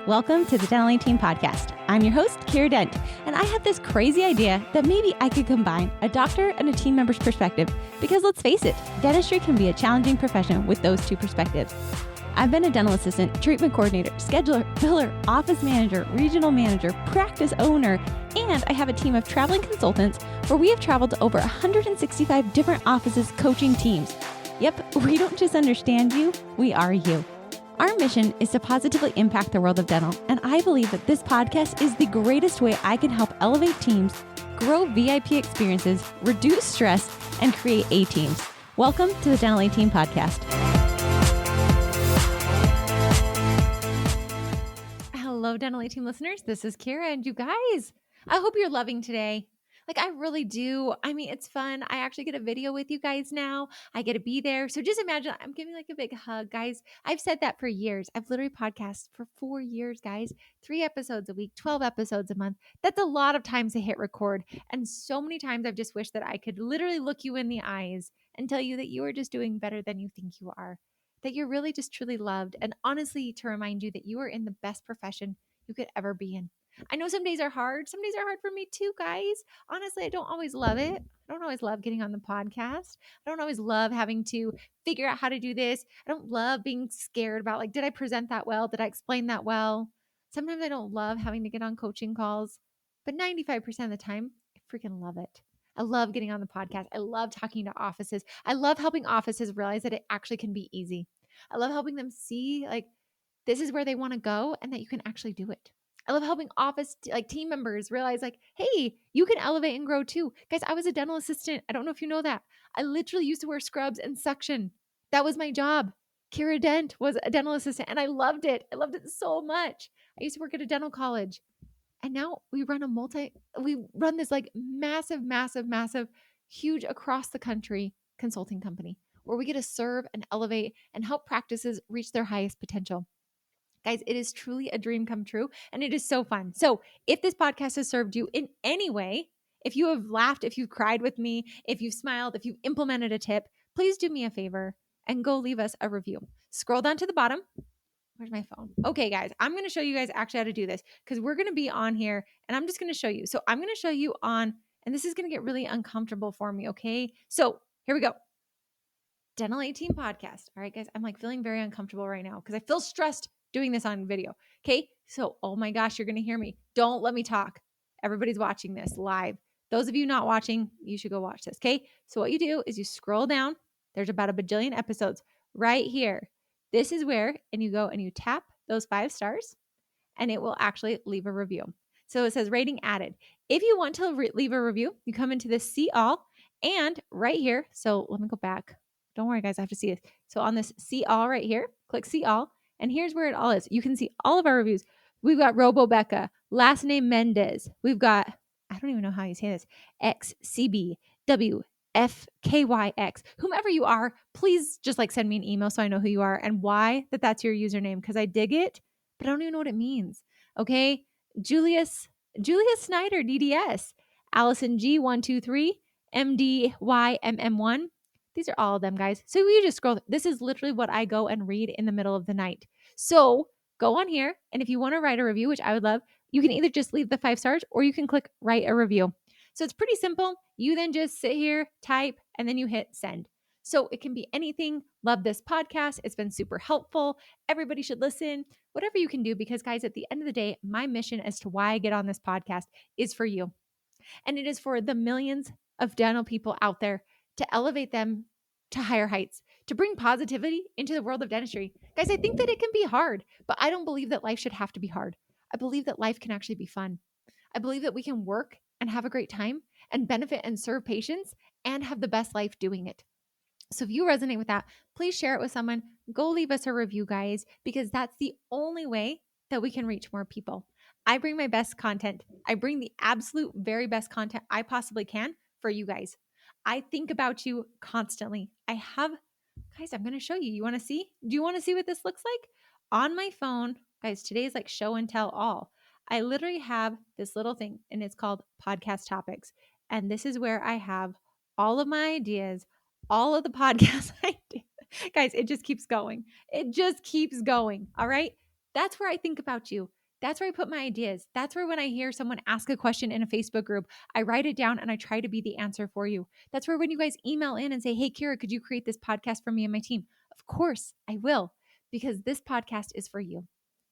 Welcome to the Dental Team Podcast. I'm your host, Kiera Dent, and I have this crazy idea that maybe I could combine a doctor and a team member's perspective because let's face it, dentistry can be a challenging profession with those two perspectives. I've been a dental assistant, treatment coordinator, scheduler, biller, office manager, regional manager, practice owner, and I have a team of traveling consultants where we have traveled to over 165 different offices coaching teams. Yep, we don't just understand you, we are you. Our mission is to positively impact the world of dental, and I believe that this podcast is the greatest way I can help elevate teams, grow VIP experiences, reduce stress, and create A-teams. Welcome to the Dental A-Team Podcast. Hello, Dental A-Team listeners. This is Kiera, and you guys, I hope you're loving today. I really do. I mean, it's fun. I actually get a video with you guys now. I get to be there. So just imagine I'm giving a big hug, guys. I've said that for years. I've literally podcasted for 4 years, guys. 3 episodes a week, 12 episodes a month. That's a lot of times to hit record. And so many times I've just wished that I could literally look you in the eyes and tell you that you are just doing better than you think you are, that you're really just truly loved. And honestly, to remind you that you are in the best profession you could ever be in. I know some days are hard. Some days are hard for me too, guys. Honestly, I don't always love it. I don't always love getting on the podcast. I don't always love having to figure out how to do this. I don't love being scared about did I present that well? Did I explain that well? Sometimes I don't love having to get on coaching calls, but 95% of the time, I freaking love it. I love getting on the podcast. I love talking to offices. I love helping offices realize that it actually can be easy. I love helping them see this is where they want to go and that you can actually do it. I love helping office team members realize hey, you can elevate and grow too. Guys, I was a dental assistant. I don't know if you know that. I literally used to wear scrubs and suction. That was my job. Kiera Dent was a dental assistant and I loved it. I loved it so much. I used to work at a dental college. And now we run this massive, huge across the country consulting company where we get to serve and elevate and help practices reach their highest potential. Guys, it is truly a dream come true, and it is so fun. So if this podcast has served you in any way, if you have laughed, if you've cried with me, if you've smiled, if you've implemented a tip, please do me a favor and go leave us a review. Scroll down to the bottom. Where's my phone? Okay, guys, I'm going to show you guys actually how to do this because we're going to be on here, and I'm just going to show you. So I'm going to show you on, and this is going to get really uncomfortable for me, okay? So here we go. Dental A-Team Podcast. All right, guys, I'm feeling very uncomfortable right now because I feel stressed doing this on video. Okay. So, oh my gosh, you're going to hear me. Don't let me talk. Everybody's watching this live. Those of you not watching, you should go watch this. Okay. So what you do is you scroll down. There's about a bajillion episodes right here. This is where, and you go and you tap those 5 stars and it will actually leave a review. So it says rating added. If you want to leave a review, you come into this see all and right here. So let me go back. Don't worry guys, I have to see this. So on this see all right here, click see all. And here's where it all is. You can see all of our reviews. We've got Robo Becca, last name Mendez. We've got, I don't even know how you say this, XCBWFKYX. Whomever you are, please just send me an email so I know who you are and why that's your username because I dig it, but I don't even know what it means. Okay. Julius Snyder, DDS, Allison G123, MDYMM1. These are all of them, guys. So you just scroll. This is literally what I go and read in the middle of the night. So go on here. And if you want to write a review, which I would love, you can either just leave the 5 stars or you can click write a review. So it's pretty simple. You then just sit here, type, and then you hit send. So it can be anything. Love this podcast. It's been super helpful. Everybody should listen. Whatever you can do, because guys, at the end of the day, my mission as to why I get on this podcast is for you. And it is for the millions of dental people out there to elevate them to higher heights, to bring positivity into the world of dentistry. Guys, I think that it can be hard, but I don't believe that life should have to be hard. I believe that life can actually be fun. I believe that we can work and have a great time and benefit and serve patients and have the best life doing it. So if you resonate with that, please share it with someone. Go leave us a review, guys, because that's the only way that we can reach more people. I bring my best content. I bring the absolute very best content I possibly can for you guys. I think about you constantly. Guys, I'm going to show you. You want to see? Do you want to see what this looks like? On my phone, guys, today is show and tell all. I literally have this little thing and it's called podcast topics. And this is where I have all of my ideas, all of the podcasts I do. Guys, it just keeps going. It just keeps going. All right. That's where I think about you. That's where I put my ideas. That's where when I hear someone ask a question in a Facebook group, I write it down and I try to be the answer for you. That's where when you guys email in and say, hey, Kiera, could you create this podcast for me and my team? Of course, I will, because this podcast is for you.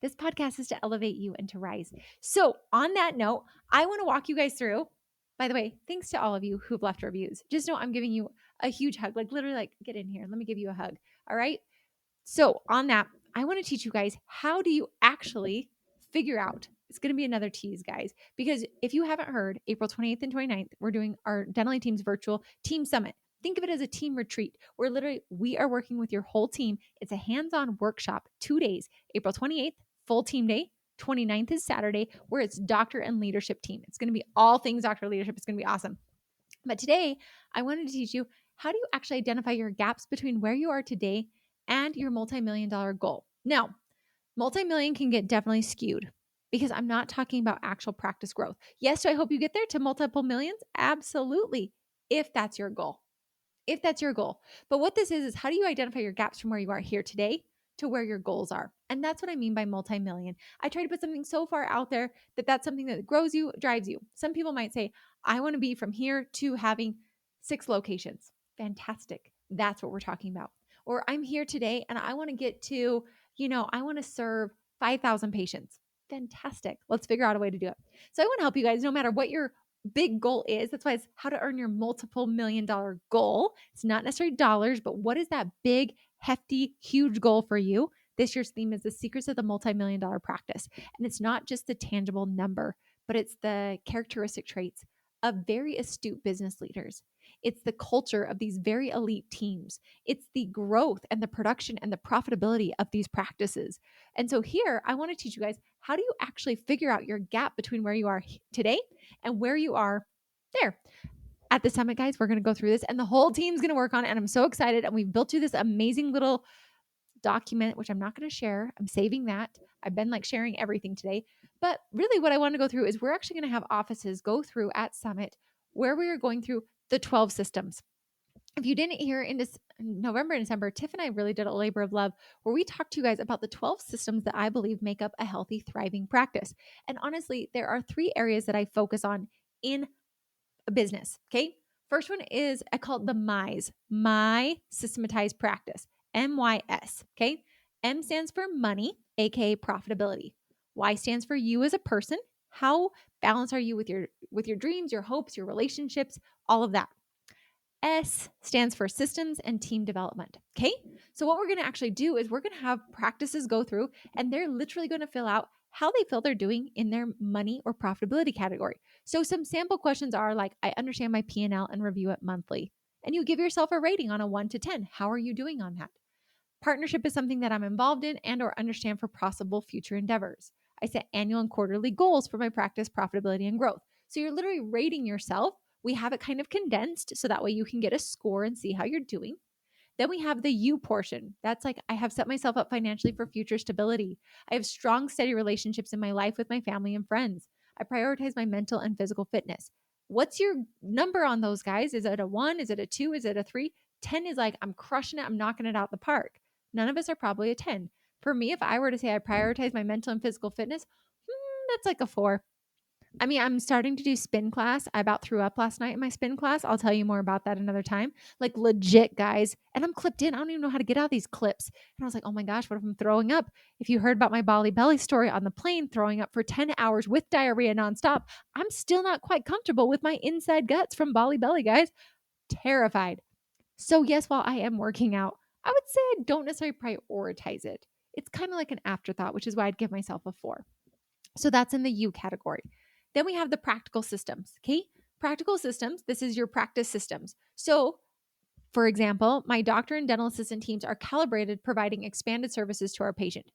This podcast is to elevate you and to rise. So, on that note, I want to walk you guys through. By the way, thanks to all of you who've left reviews. Just know I'm giving you a huge hug. Like, literally, like, get in here. Let me give you a hug. All right. So, on that, I want to teach you guys, how do you actually figure out? It's going to be another tease, guys, because if you haven't heard, April 28th and 29th, we're doing our Dental Team's virtual team summit. Think of it as a team retreat where literally we are working with your whole team. It's a hands-on workshop, 2 days, April 28th, full team day. 29th is Saturday, where it's doctor and leadership team. It's going to be all things doctor leadership. It's going to be awesome. But today, I wanted to teach you, how do you actually identify your gaps between where you are today and your multi-million-dollar goal. Now, multi-million can get definitely skewed because I'm not talking about actual practice growth. Yes, do I hope you get there to multiple millions? Absolutely, if that's your goal. If that's your goal. But what this is how do you identify your gaps from where you are here today to where your goals are? And that's what I mean by multi-million. I try to put something so far out there that that's something that grows you, drives you. Some people might say, I want to be from here to having 6 locations. Fantastic. That's what we're talking about. Or I'm here today and I want to get to, I want to serve 5,000 patients. Fantastic. Let's figure out a way to do it. So I want to help you guys no matter what your big goal is. That's why it's how to earn your multiple million-dollar goal. It's not necessarily dollars, but what is that big, hefty, huge goal for you? This year's theme is the secrets of the multi-million-dollar practice. And it's not just the tangible number, but it's the characteristic traits of very astute business leaders. It's the culture of these very elite teams. It's the growth and the production and the profitability of these practices. And so here, I want to teach you guys, how do you actually figure out your gap between where you are today and where you are there? At the summit, guys, we're going to go through this and the whole team's going to work on it. And I'm so excited. And we've built you this amazing little document, which I'm not going to share. I'm saving that. I've been sharing everything today. But really what I want to go through is we're actually going to have offices go through at Summit where we are going through the 12 systems. If you didn't hear in November and December, Tiff and I really did a labor of love where we talked to you guys about the 12 systems that I believe make up a healthy, thriving practice. And honestly, there are 3 areas that I focus on in a business. Okay. First one is, I call it the MYS, my systematized practice, MYS. Okay. M stands for money, aka profitability. Y stands for you as a person. How balanced are you with your dreams, your hopes, your relationships, all of that. S stands for systems and team development. Okay. So what we're going to actually do is we're going to have practices go through and they're literally going to fill out how they feel they're doing in their money or profitability category. So some sample questions are like, I understand my P&L and review it monthly. And you give yourself a rating on a 1 to 10. How are you doing on that? Partnership is something that I'm involved in and or understand for possible future endeavors. I set annual and quarterly goals for my practice, profitability, and growth. So you're literally rating yourself. We have it kind of condensed so that way you can get a score and see how you're doing. Then we have the you portion. That's like, I have set myself up financially for future stability. I have strong, steady relationships in my life with my family and friends. I prioritize my mental and physical fitness. What's your number on those, guys? Is it a 1? Is it a 2? Is it a 3? 10 is like, I'm crushing it. I'm knocking it out the park. None of us are probably a 10. For me, if I were to say I prioritize my mental and physical fitness, that's like a 4. I mean, I'm starting to do spin class. I about threw up last night in my spin class. I'll tell you more about that another time. Like legit, guys. And I'm clipped in. I don't even know how to get out these clips. And I was like, oh my gosh, what if I'm throwing up? If you heard about my Bali belly story on the plane, throwing up for 10 hours with diarrhea nonstop, I'm still not quite comfortable with my inside guts from Bali belly, guys. Terrified. So yes, while I am working out, I would say I don't necessarily prioritize it. It's kind of like an afterthought, which is why I'd give myself a 4. So that's in the you category. Then we have the practical systems. Okay. Practical systems. This is your practice systems. So, for example, my doctor and dental assistant teams are calibrated, providing expanded services to our patient.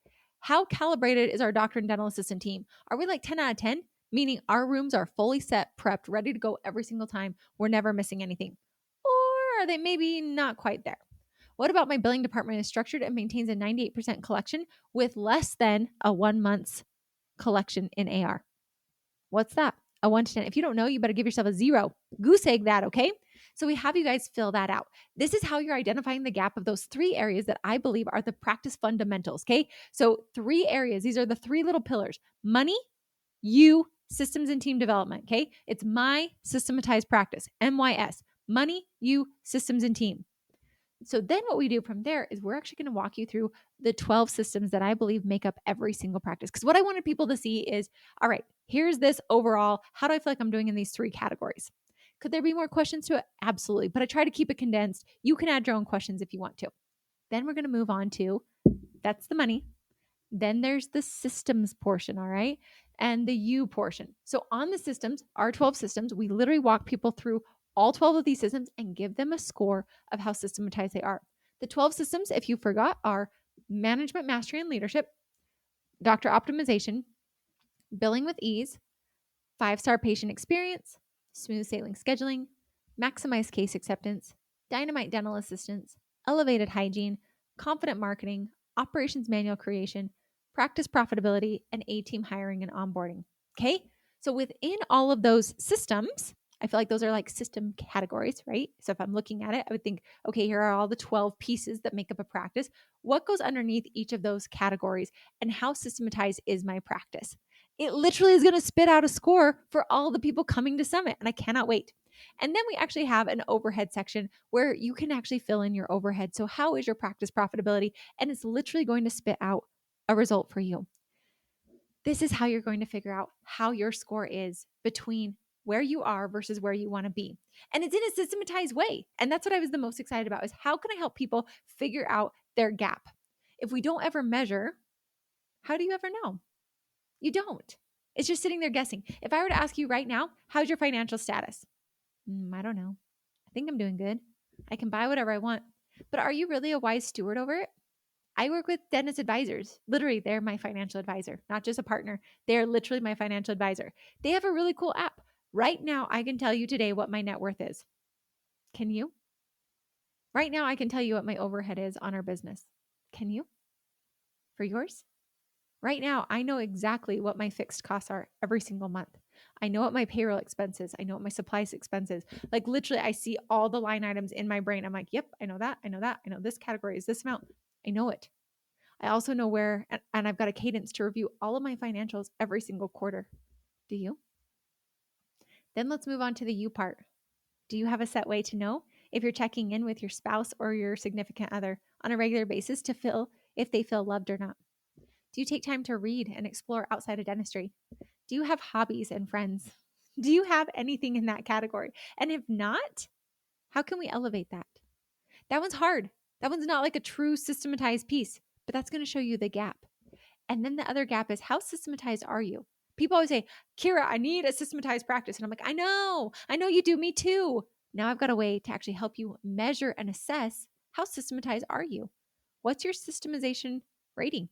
How calibrated is our doctor and dental assistant team? Are we like 10 out of 10? Meaning our rooms are fully set, prepped, ready to go every single time. We're never missing anything. Or are they maybe not quite there? What about my billing department is structured and maintains a 98% collection with less than a 1 month's collection in AR? What's that? A 1 to 10. If you don't know, you better give yourself a 0. Goose egg that, okay? So we have you guys fill that out. This is how you're identifying the gap of those 3 areas that I believe are the practice fundamentals. Okay. So 3 areas, these are the 3 little pillars: money, you, systems, and team development. Okay. It's my systematized practice, MYS: money, you, systems, and team. So then what we do from there is we're actually going to walk you through the 12 systems that I believe make up every single practice. Because what I wanted people to see is, all right, here's this overall. How do I feel like I'm doing in these 3 categories? Could there be more questions to it? Absolutely. But I try to keep it condensed. You can add your own questions if you want to. Then we're going to move on to, that's the money. Then there's the systems portion, all right? And the you portion. So on the systems, our 12 systems, we literally walk people through all 12 of these systems and give them a score of how systematized they are. The 12 systems, if you forgot, are management, mastery, and leadership, doctor optimization, billing with ease, 5-star patient experience, smooth sailing scheduling, maximize case acceptance, dynamite dental assistance, elevated hygiene, confident marketing, operations manual creation, practice profitability, and A-team hiring and onboarding. Okay? So within all of those systems, I feel like those are like system categories, right? So if I'm looking at it, I would think, okay, here are all the 12 pieces that make up a practice. What goes underneath each of those categories, and how systematized is my practice? It literally is going to spit out a score for all the people coming to Summit, and I cannot wait. And then we actually have an overhead section where you can actually fill in your overhead. So how is your practice profitability? And it's literally going to spit out a result for you. This is how you're going to figure out how your score is between where you are versus where you want to be. And it's in a systematized way. And that's what I was the most excited about, is how can I help people figure out their gap? If we don't ever measure, how do you ever know? You don't. It's just sitting there guessing. If I were to ask you right now, how's your financial status? I don't know. I think I'm doing good. I can buy whatever I want. But are you really a wise steward over it? I work with dentist advisors. Literally, they're my financial advisor, not just a partner. They're literally my financial advisor. They have a really cool app. Right now, I can tell you today what my net worth is. Can you? Right now, I can tell you what my overhead is on our business. Can you? For yours? Right now, I know exactly what my fixed costs are every single month. I know what my payroll expense is. I know what my supplies expense is. Like literally, I see all the line items in my brain. I'm like, yep, I know that. I know that. I know this category is this amount. I know it. I also know where, and I've got a cadence to review all of my financials every single quarter. Do you? Then let's move on to the you part. Do you have a set way to know if you're checking in with your spouse or your significant other on a regular basis to feel if they feel loved or not? Do you take time to read and explore outside of dentistry? Do you have hobbies and friends? Do you have anything in that category? And if not, how can we elevate that? That one's hard. That one's not like a true systematized piece, but that's going to show you the gap. And then the other gap is, how systematized are you? People always say, Kiera, I need a systematized practice. And I'm like, I know you do. Me too. Now I've got a way to actually help you measure and assess, how systematized are you? What's your systemization rating?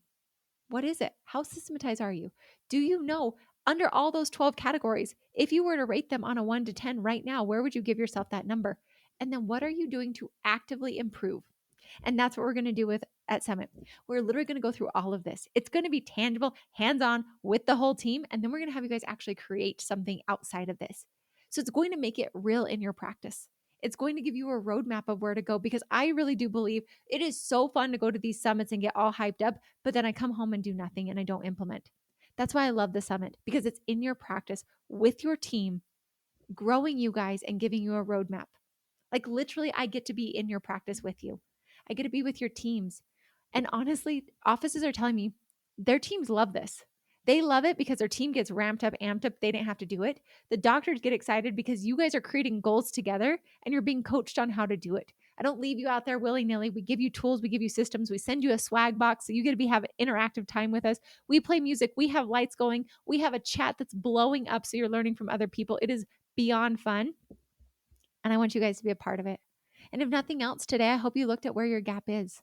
What is it? How systematized are you? Do you know, under all those 12 categories, if you were to rate them on a 1 to 10 right now, where would you give yourself that number? And then what are you doing to actively improve? And that's what we're going to do with at Summit. We're literally going to go through all of this. It's going to be tangible, hands-on with the whole team. And then we're going to have you guys actually create something outside of this. So it's going to make it real in your practice. It's going to give you a roadmap of where to go, because I really do believe it is so fun to go to these summits and get all hyped up, but then I come home and do nothing and I don't implement. That's why I love the summit, because it's in your practice with your team, growing you guys and giving you a roadmap. Like literally, I get to be in your practice with you. I get to be with your teams. And honestly, offices are telling me their teams love this. They love it because their team gets ramped up, amped up. They didn't have to do it. The doctors get excited because you guys are creating goals together and you're being coached on how to do it. I don't leave you out there willy-nilly. We give you tools, we give you systems, we send you a swag box so you get to have interactive time with us. We play music, we have lights going, we have a chat that's blowing up so you're learning from other people. It is beyond fun. And I want you guys to be a part of it. And if nothing else today, I hope you looked at where your gap is.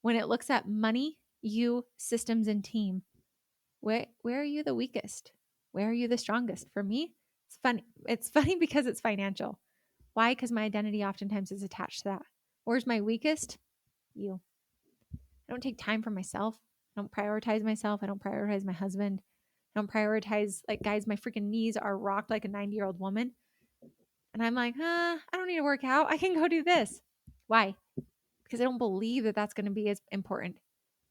When it looks at money, you, systems, and team, where are you the weakest? Where are you the strongest? For me, it's funny. It's funny because it's financial. Why? Because my identity oftentimes is attached to that. Where's my weakest? You. I don't take time for myself. I don't prioritize myself. I don't prioritize my husband. I don't prioritize, like, guys, my freaking knees are rocked like a 90-year-old woman. And I'm like, I don't need to work out. I can go do this. Why? Because I don't believe that that's going to be as important.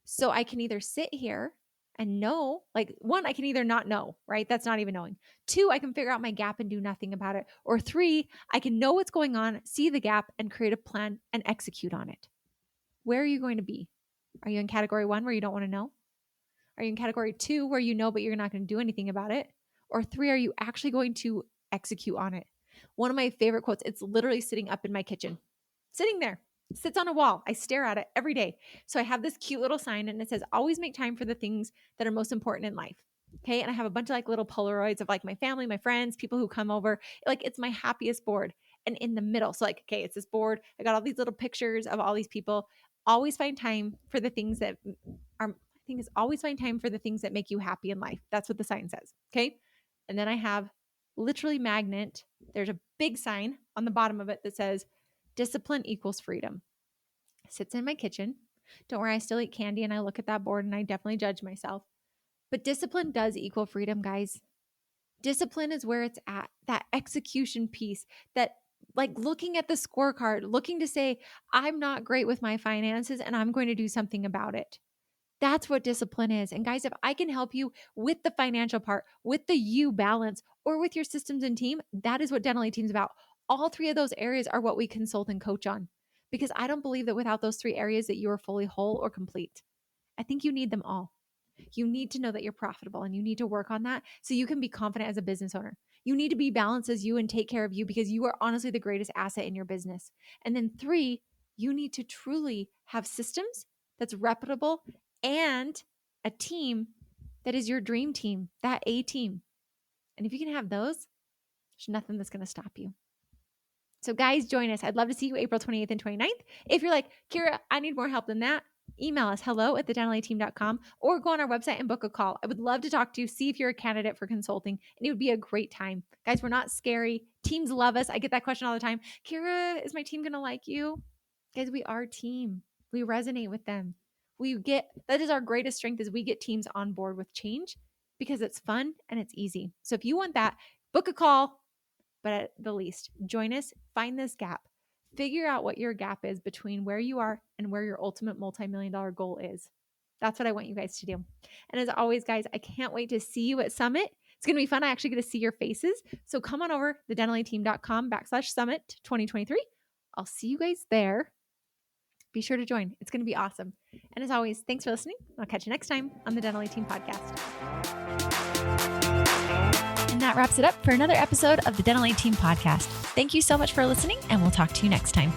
So I can either sit here and know, like, one, I can either not know, right? That's not even knowing. Two, I can figure out my gap and do nothing about it. Or three, I can know what's going on, see the gap, and create a plan and execute on it. Where are you going to be? Are you in category 1 where you don't want to know? Are you in category 2 where you know, but you're not going to do anything about it? Or 3, are you actually going to execute on it? One of my favorite quotes, it's literally sitting up in my kitchen, sitting there, sits on a wall. I stare at it every day. So I have this cute little sign and it says, always make time for the things that are most important in life. Okay. And I have a bunch of like little Polaroids of like my family, my friends, people who come over. Like it's my happiest board. And in the middle, so like, okay, it's this board. I got all these little pictures of all these people. Always find time for the things that are, I think is always find time for the things that make you happy in life. That's what the sign says. Okay. And then I have literally magnet. There's a big sign on the bottom of it that says discipline equals freedom. Sits in my kitchen. Don't worry, I still eat candy and I look at that board and I definitely judge myself. But discipline does equal freedom, guys. Discipline is where it's at, that execution piece, that like looking at the scorecard, looking to say, I'm not great with my finances and I'm going to do something about it. That's what discipline is. And guys, if I can help you with the financial part, with the you balance, or with your systems and team, that is what Dental Team's about. All 3 of those areas are what we consult and coach on. Because I don't believe that without those 3 areas that you are fully whole or complete. I think you need them all. You need to know that you're profitable and you need to work on that so you can be confident as a business owner. You need to be balanced as you and take care of you because you are honestly the greatest asset in your business. And then 3, you need to truly have systems that's reputable and a team that is your dream team, that A team. And if you can have those, there's nothing that's going to stop you. So guys, join us. I'd love to see you April 28th and 29th. If you're like, Kiera, I need more help than that, email us hello@thedentalateam.com or go on our website and book a call. I would love to talk to you, see if you're a candidate for consulting, and it would be a great time. Guys, we're not scary. Teams love us. I get that question all the time. Kiera, is my team going to like you? Guys, we are a team. We resonate with them. That is our greatest strength is we get teams on board with change because it's fun and it's easy. So if you want that, book a call, but at the least, join us, find this gap, figure out what your gap is between where you are and where your ultimate multi-million-dollar goal is. That's what I want you guys to do. And as always, guys, I can't wait to see you at Summit. It's going to be fun. I actually get to see your faces. So come on over thedentalateam.com/summit 2023. I'll see you guys there. Be sure to join. It's going to be awesome. And as always, thanks for listening. I'll catch you next time on the Dental Team Podcast. And that wraps it up for another episode of the Dental Team Podcast. Thank you so much for listening, and we'll talk to you next time.